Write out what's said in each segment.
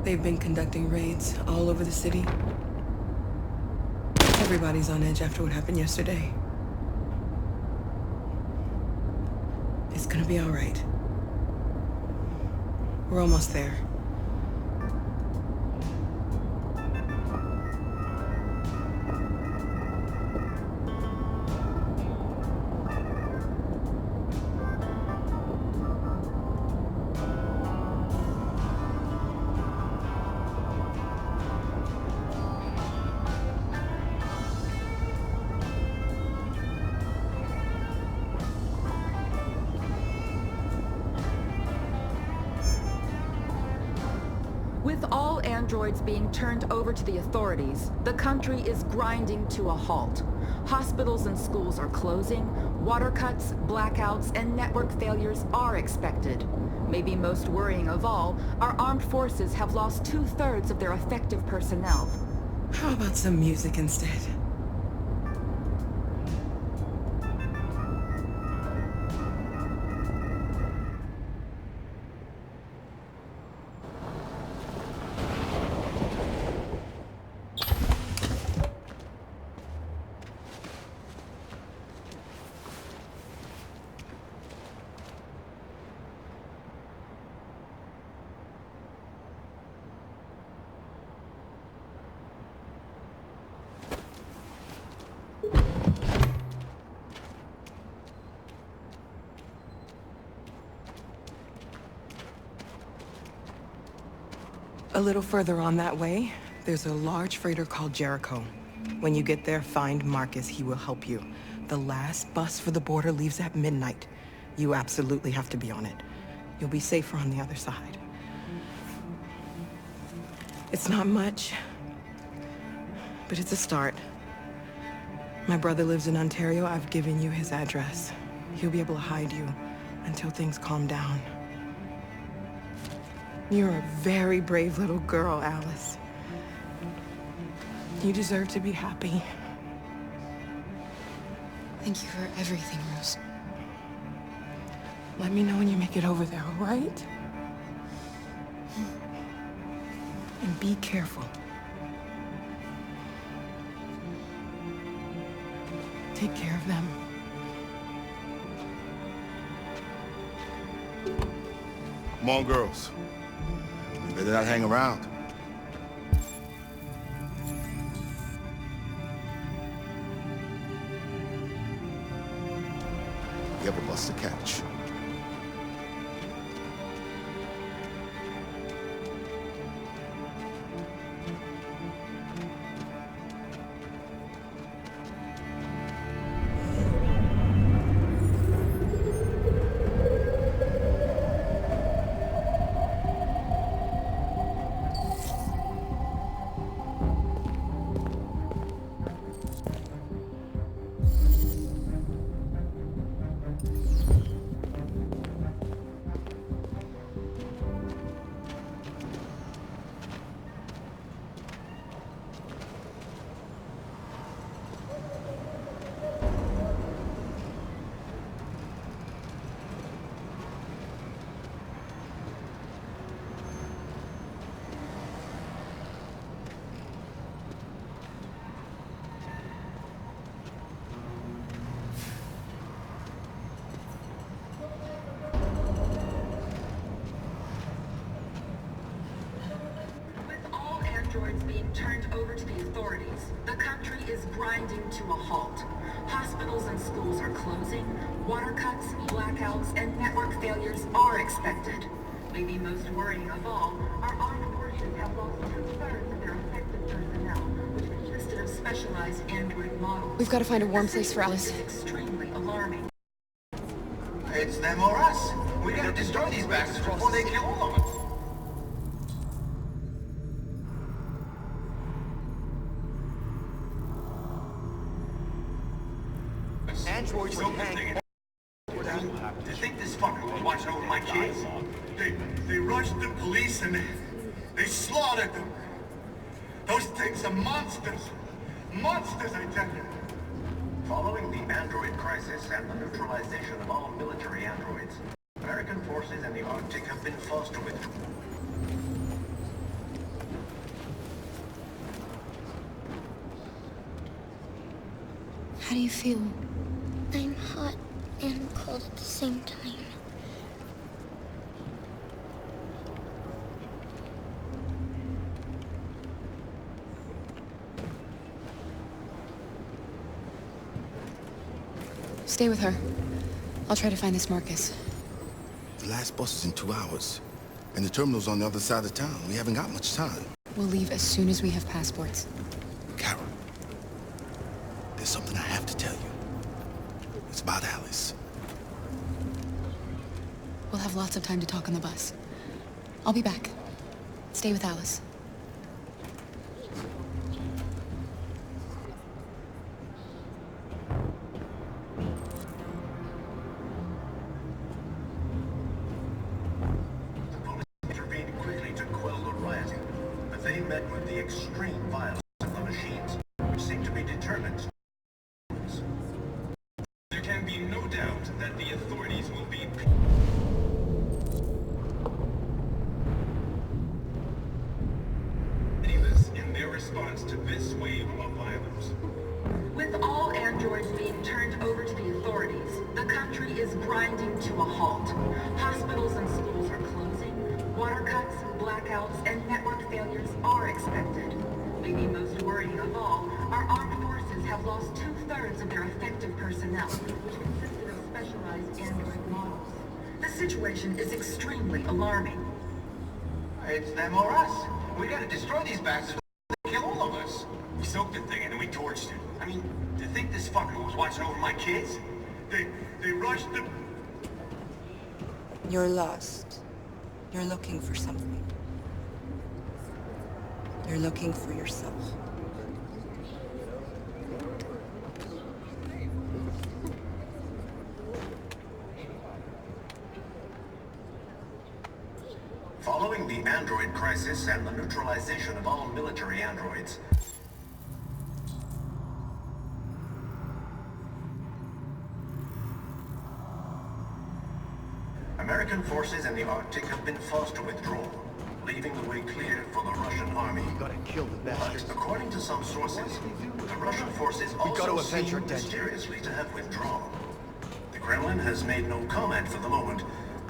They've been conducting raids all over the city. Everybody's on edge after what happened yesterday. It's gonna be all right. We're almost there. With all androids being turned over to the authorities, the country is grinding to a halt. Hospitals and schools are closing, water cuts, blackouts, and network failures are expected. Maybe most worrying of all, our armed forces have lost 2/3 of their effective personnel. How about some music instead? A little further on that way, there's a large freighter called Jericho. When you get there, find Marcus. He will help you. The last bus for the border leaves at midnight. You absolutely have to be on it. You'll be safer on the other side. It's not much, but it's a start. My brother lives in Ontario. I've given you his address. He'll be able to hide you until things calm down. You're a very brave little girl, Alice. You deserve to be happy. Thank you for everything, Rose. Let me know when you make it over there, all right? And be careful. Take care of them. Come on, girls. Better not hang around. You have a bus to catch. Androids being turned over to the authorities, the country is grinding to a halt. Hospitals and schools are closing, water cuts, blackouts, and network failures are expected. Maybe most worrying of all, our armed forces have lost 2/3 of their effective personnel, which consisted of specialized android models. We've got to find a warm place for Alice. This is extremely alarming. It's them or us. We gotta destroy these bastards before they kill all of us. Androids don't hang. To think this fucker will watch over my kids? They rushed the police and they slaughtered them. Those things are monsters. Monsters, I tell you. Following the android crisis and the neutralization of all military androids, American forces in the Arctic have been forced to withdraw. How do you feel? I'm hot and cold at the same time. Stay with her. I'll try to find this Marcus. The last bus is in 2 hours. And the terminal's on the other side of town. We haven't got much time. We'll leave as soon as we have passports. Carol, there's something I have to tell you. It's about Alice. We'll have lots of time to talk on the bus. I'll be back. Stay with Alice. Extreme violence of the machines, which seem to be determined. There can be no doubt that the authorities will be pitiless in their response to this wave of violence. With all androids being turned over to the authorities, the country is grinding to a halt. Hospitals and schools are closing. Water cuts, blackouts, and network failures are expected. Maybe most worrying of all, our armed forces have lost 2/3 of their effective personnel, which consisted of specialized android models. The situation is extremely alarming. It's them or us. We gotta destroy these bastards. Kill all of us. We soaked the thing and then we torched it. I mean, to think this fucker was watching over my kids? They rushed the... You're lost. You're looking for something. You're looking for yourself. Following the android crisis and the neutralization of all military androids, American forces in the Arctic have been forced to withdraw, leaving the way clear for the Russian army. We gotta kill the bastards. But according to some sources, the Russian forces also seem mysteriously to have withdrawn. The Kremlin has made no comment for the moment,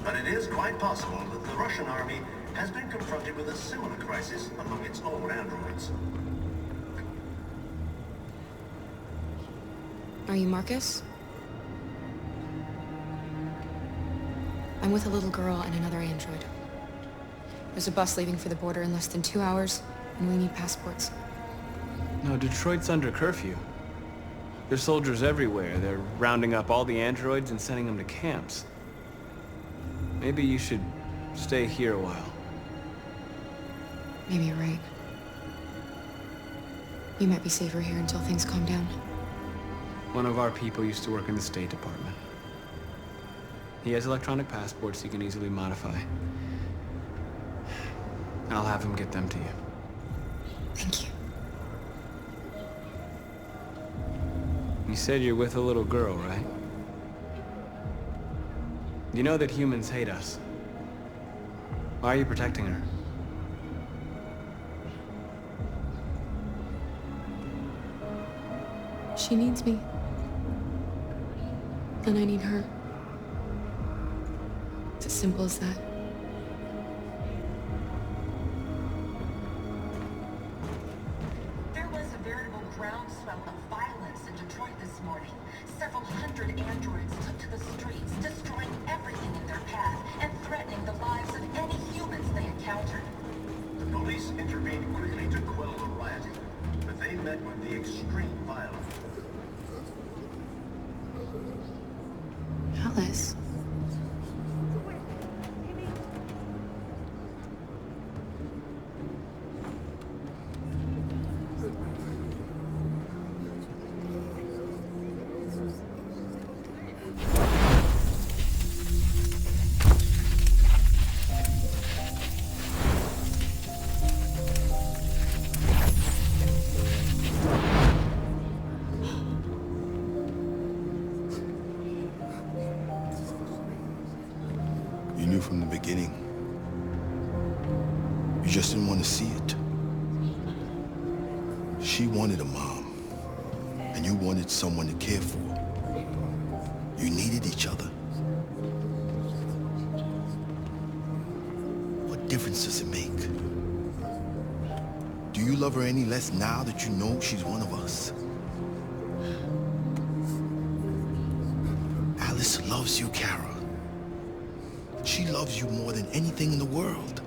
but it is quite possible that the Russian army has been confronted with a similar crisis among its own androids. Are you Marcus? I'm with a little girl and another android. There's a bus leaving for the border in less than 2 hours, and we need passports. No, Detroit's under curfew. There's soldiers everywhere. They're rounding up all the androids and sending them to camps. Maybe you should stay here a while. Maybe you're right. You might be safer here until things calm down. One of our people used to work in the State Department. He has electronic passports he can easily modify. I'll have him get them to you. Thank you. You said you're with a little girl, right? You know that humans hate us. Why are you protecting her? She needs me. And I need her. It's as simple as that. There was a veritable groundswell of violence in Detroit this morning. Several hundred androids took to the streets, destroying everything in their path and threatening the lives of any humans they encountered. The police intervened quickly to quell the rioting, but they met with the extreme violence. Alice. You knew from the beginning. You just didn't want to see it. She wanted a mom, and and you wanted someone to care for. You needed each other. What difference does it make? Do you love her any less now that you know she's one of us? Alice loves you, Kara. She loves you more than anything in the world.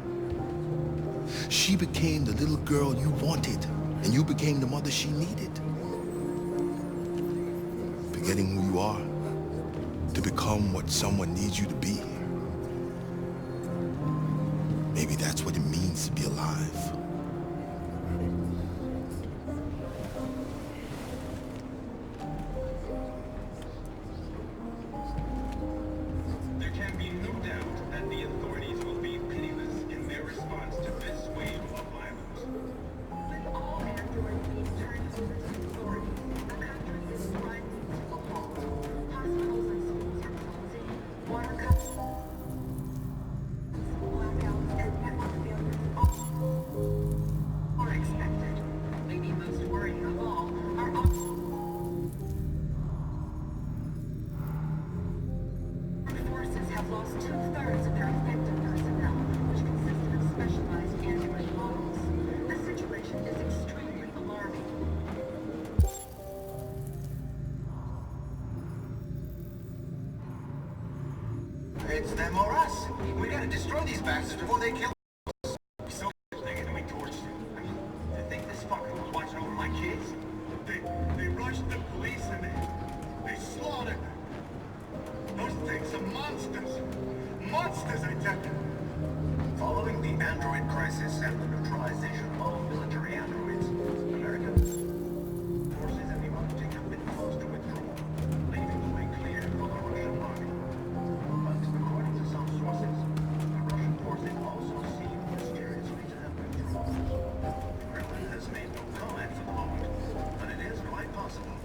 She became the little girl you wanted, and you became the mother she needed. Forgetting who you are to become what someone needs you to be. Maybe that's what it means to be alive. There can be no doubt that the authorities will be pitiless in their response to this wave of violence. With all androids being turned over to the authorities, the country is grinding to a halt. Hospitals and schools are closing. Water cuts, blackouts, and network failures are expected. Maybe most worrying of all are forces have lost 2/3 of their effective personnel, which consisted of specialized android models. The situation is extremely alarming. It's them or us. We gotta destroy these bastards before they kill us. So they're gonna be torched. You think this fucker was watching over my kids? They rushed the police and they slaughtered them. Those things are monsters. Monsters, I tell you. Following the android crisis and the neutralization of military androids, American forces in the Arctic have been forced to withdraw, leaving the way clear for the Russian army. But according to some sources, the Russian forces also seem mysteriously to have withdrawn. The Kremlin has made no comment for the moment, but it is quite possible.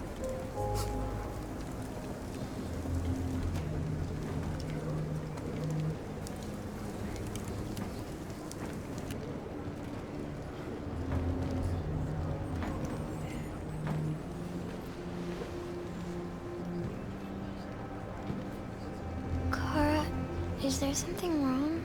Kara, is there something wrong?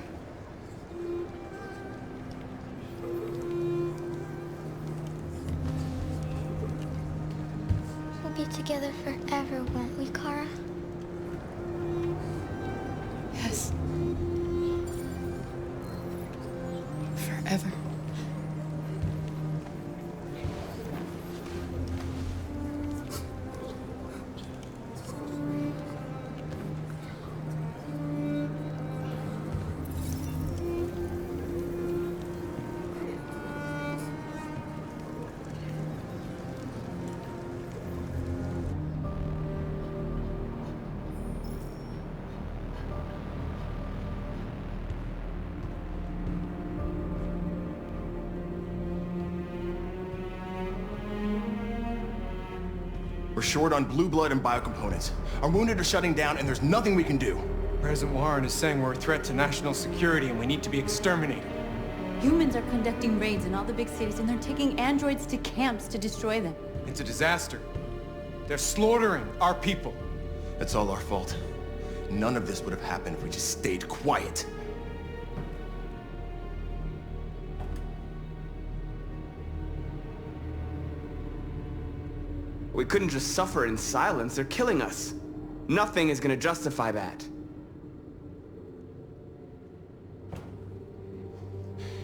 We'll be together forever, won't we, Kara? Yes. Forever. We're short on blue blood and biocomponents. Our wounded are shutting down, and there's nothing we can do. President Warren is saying we're a threat to national security and we need to be exterminated. Humans are conducting raids in all the big cities, and they're taking androids to camps to destroy them. It's a disaster. They're slaughtering our people. It's all our fault. None of this would have happened if we just stayed quiet. We couldn't just suffer in silence. They're killing us. Nothing is gonna justify that.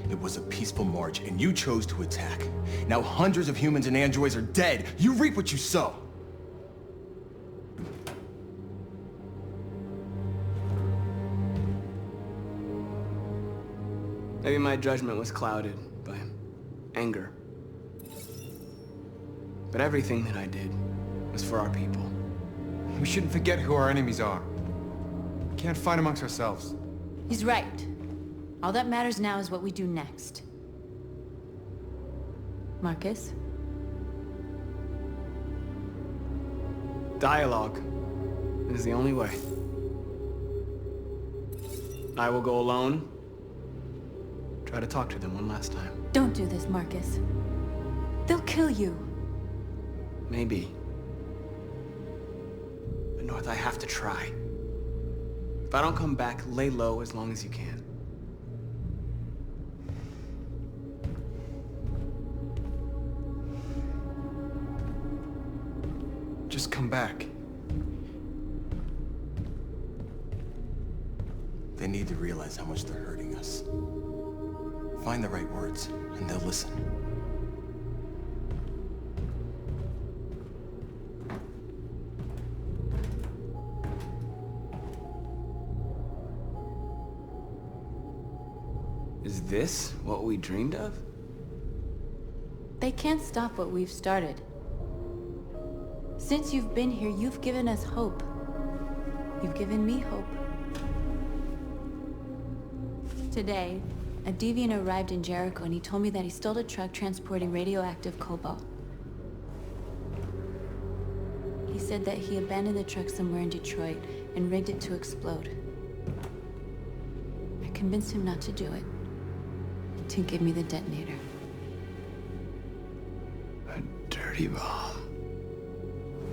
It was a peaceful march, and you chose to attack. Now hundreds of humans and androids are dead. You reap what you sow. Maybe my judgment was clouded by anger. But everything that I did was for our people. We shouldn't forget who our enemies are. We can't fight amongst ourselves. He's right. All that matters now is what we do next. Marcus? Dialogue is the only way. I will go alone. Try to talk to them one last time. Don't do this, Marcus. They'll kill you. Maybe. north, I have to try. If I don't come back, lay low as long as you can. Just come back. They need to realize how much they're hurting us. Find the right words, and they'll listen. Is this what we dreamed of? They can't stop what we've started. Since you've been here, you've given us hope. You've given me hope. Today, a deviant arrived in Jericho and he told me that he stole a truck transporting radioactive cobalt. He said that he abandoned the truck somewhere in Detroit and rigged it to explode. I convinced him not to do it, to give me the detonator. A dirty bomb.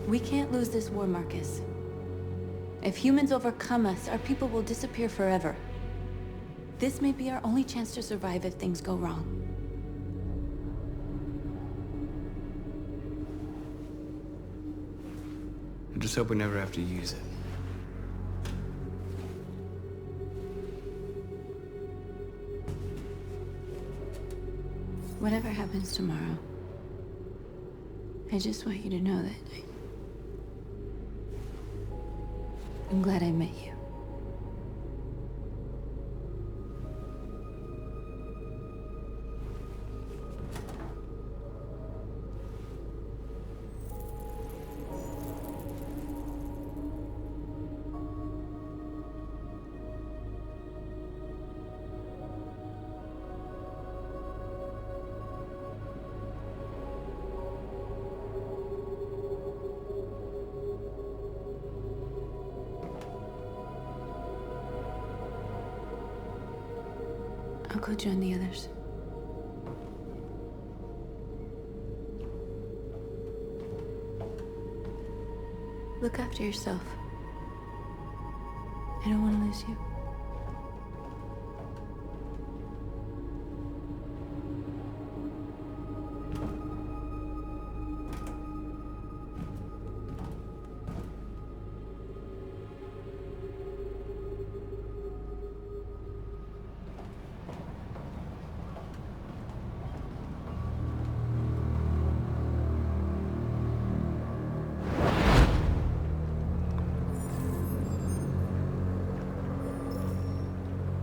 We can't lose this war, Marcus. If humans overcome us, our people will disappear forever. This may be our only chance to survive if things go wrong. I just hope we never have to use it. Whatever happens tomorrow, I just want you to know that I'm glad I met you. I'll go join the others. Look after yourself. I don't want to lose you.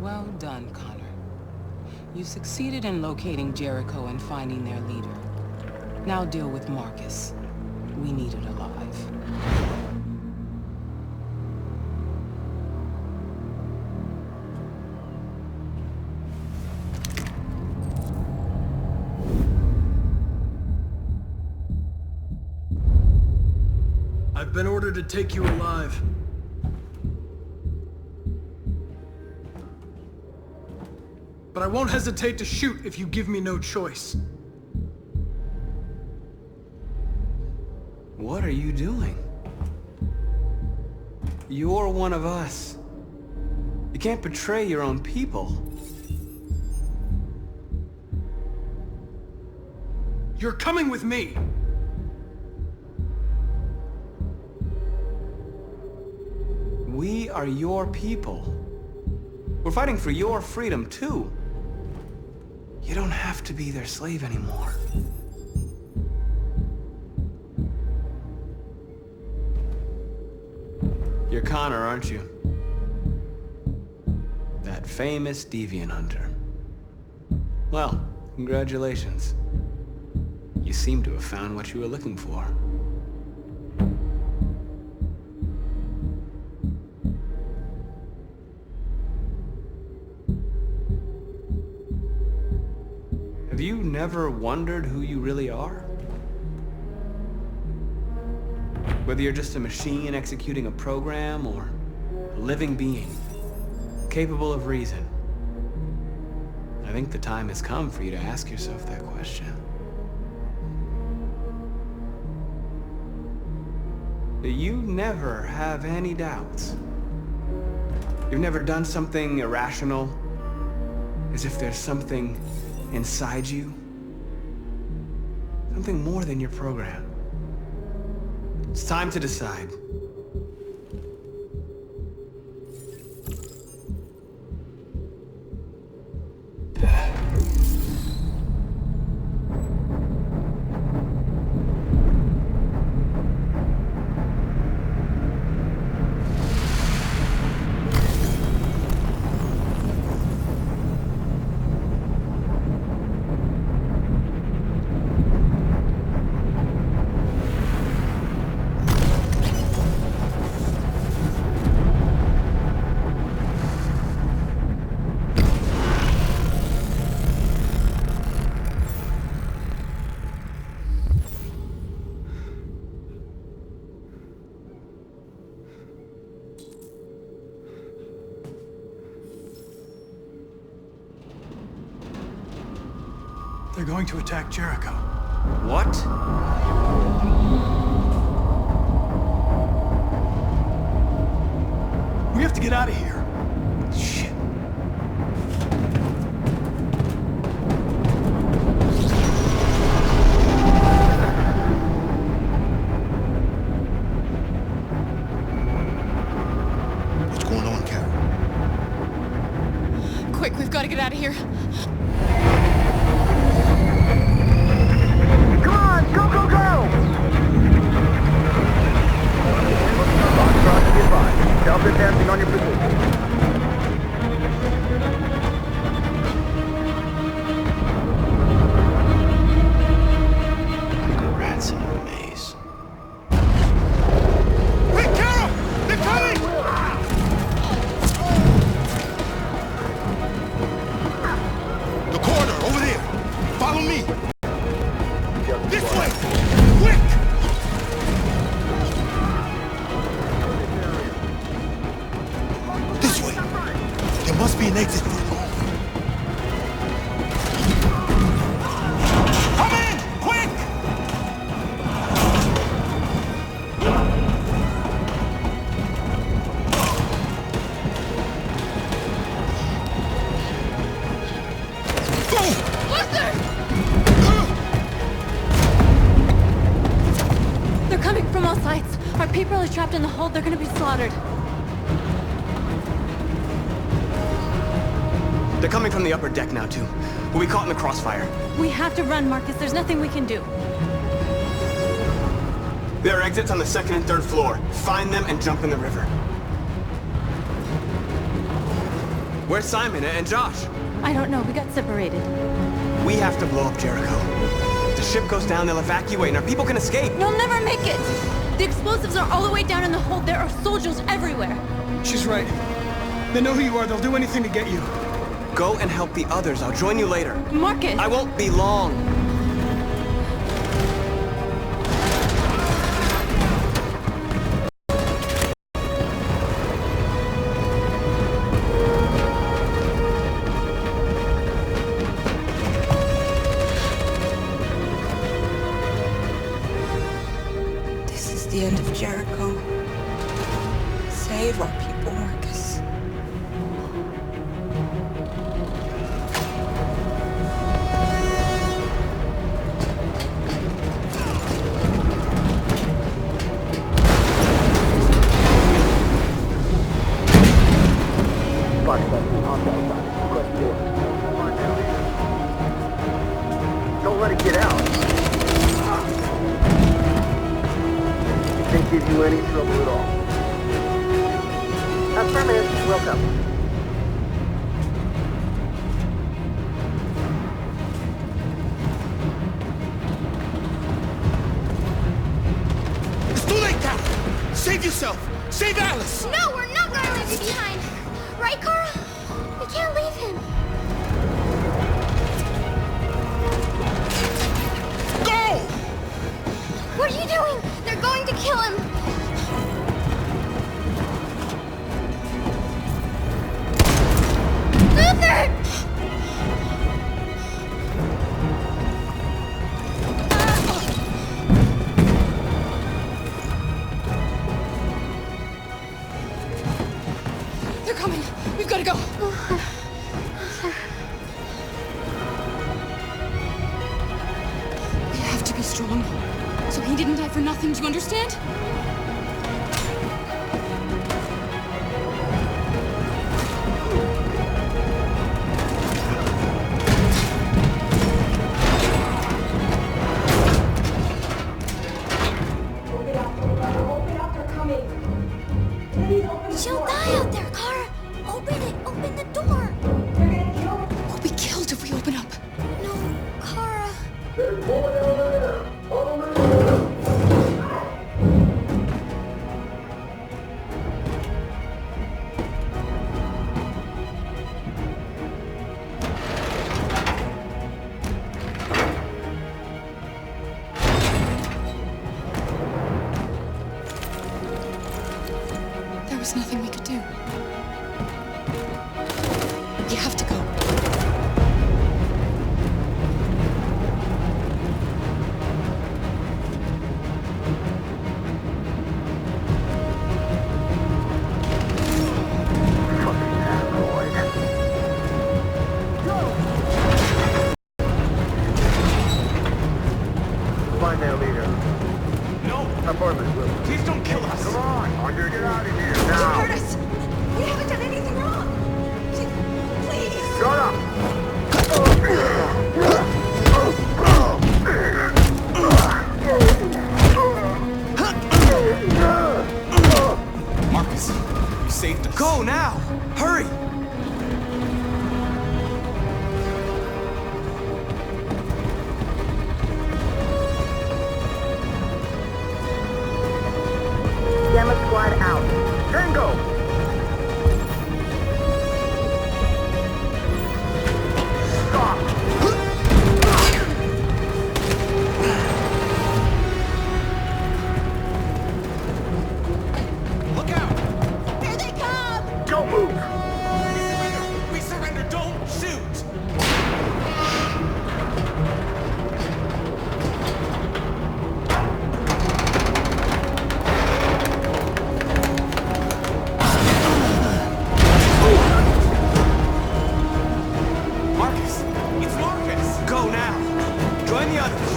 Well done, Connor. You succeeded in locating Jericho and finding their leader. Now deal with Marcus. We need it alive. I've been ordered to take you alive. But I won't hesitate to shoot if you give me no choice. What are you doing? You're one of us. You can't betray your own people. You're coming with me! We are your people. We're fighting for your freedom, too. You don't have to be their slave anymore. You're Connor, aren't you? That famous deviant hunter. Well, congratulations. You seem to have found what you were looking for. Have you never wondered who you really are? Whether you're just a machine executing a program or a living being, capable of reason. I think the time has come for you to ask yourself that question. You never have any doubts. You've never done something irrational, as if there's something inside you, something more than your program. It's time to decide. They're going to attack Jericho. What? We have to get out of here. Shit. What's going on, Carol? Quick, we've got to get out of here. Come on, go, go, go! Foxtrot, be advised. Delta advancing on your position. Rats in a maze. Wait, Carol! They're coming! The corner, over there. Follow me. This way! Quick! This way. There must be an exit route. Come in! Quick! They're coming from all sides. Our people are trapped in the hold. They're gonna be slaughtered. They're coming from the upper deck now, too. We'll be caught in the crossfire. We have to run, Marcus. There's nothing we can do. There are exits on the second and third floor. Find them and jump in the river. Where's Simon and Josh? I don't know. We got separated. We have to blow up Jericho. If the ship goes down, they'll evacuate, and our people can escape. You'll never make it! The explosives are all the way down in the hold. There are soldiers everywhere. She's right. They know who you are. They'll do anything to get you. Go and help the others. I'll join you later. Marcus! I won't be long. This is the end of Jericho. Save our people, Marcus. Don't let it get out. It didn't give you any trouble at all. Affirmative. Welcome. It's too late, Carol. Save yourself. Save Alice. No, we're not going to leave you behind. Right, Carl? We can't leave him. Go! What are you doing? They're going to kill him. Luther! coming. We've got to go. We have to be strong. So he didn't die for nothing, do you understand? She'll die out there, Kara. Open it. Open the door. We'll be killed if we open up. No, Kara. There's more down there. Follow me. There was nothing we could do. We have to go. Find their leader. No! Affirmative, Will. Please don't kill us! Come on, Andre, get out of here You now. heard us. We haven't done anything wrong. Please. Shut up. Marcus, you saved us. Go now! Hurry! Gamma squad out. Tango! Stop! Look out! Here they come. Don't move! We surrender! Don't shoot! Marcus! It's Marcus! Go now! Join the others!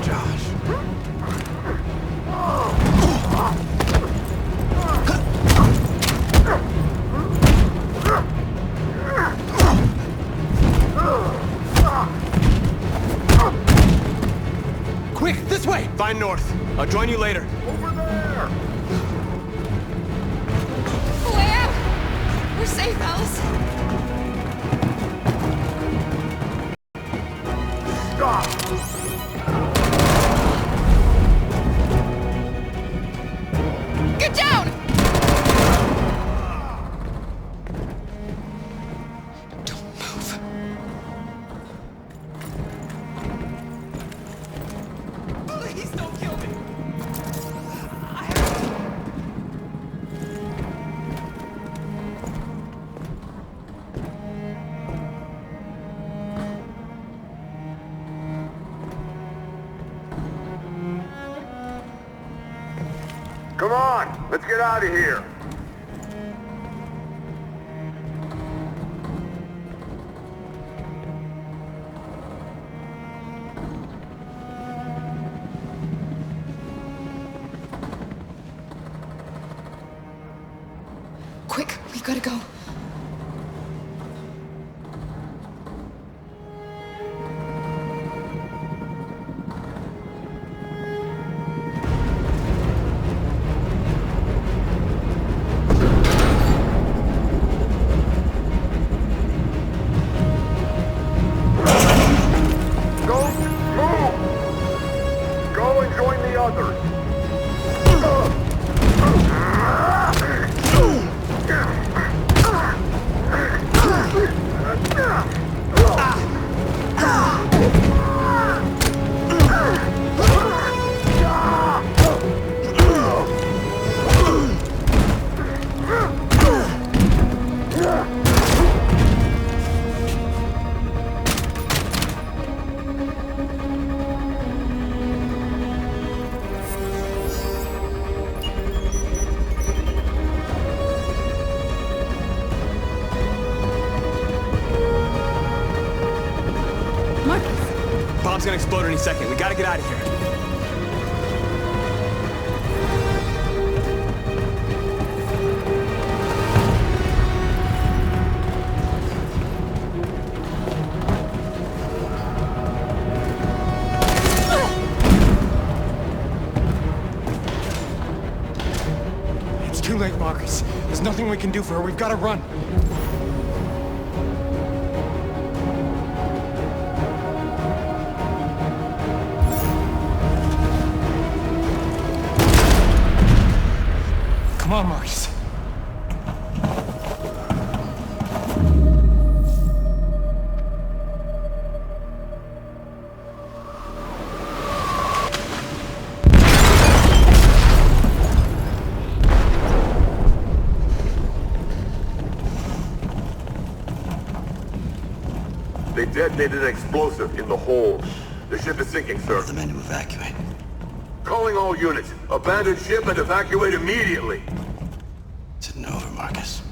Josh. Quick, this way! Find North. I'll join you later. Over there! Way out! We're safe, Alice. Stop! Get down! Don't move. Please don't kill me! Come on, let's get out of here. Quick, we gotta go. Don't move! Go and join the others. bomb's gonna explode any second. We gotta get out of here. It's too late, Marcus. There's nothing we can do for her. We've got to run. Come on, Marcus. They detonated an explosive in the hold. The ship is sinking, sir. The men to evacuate. Calling all units. Abandon ship and evacuate immediately. It's an over, Marcus.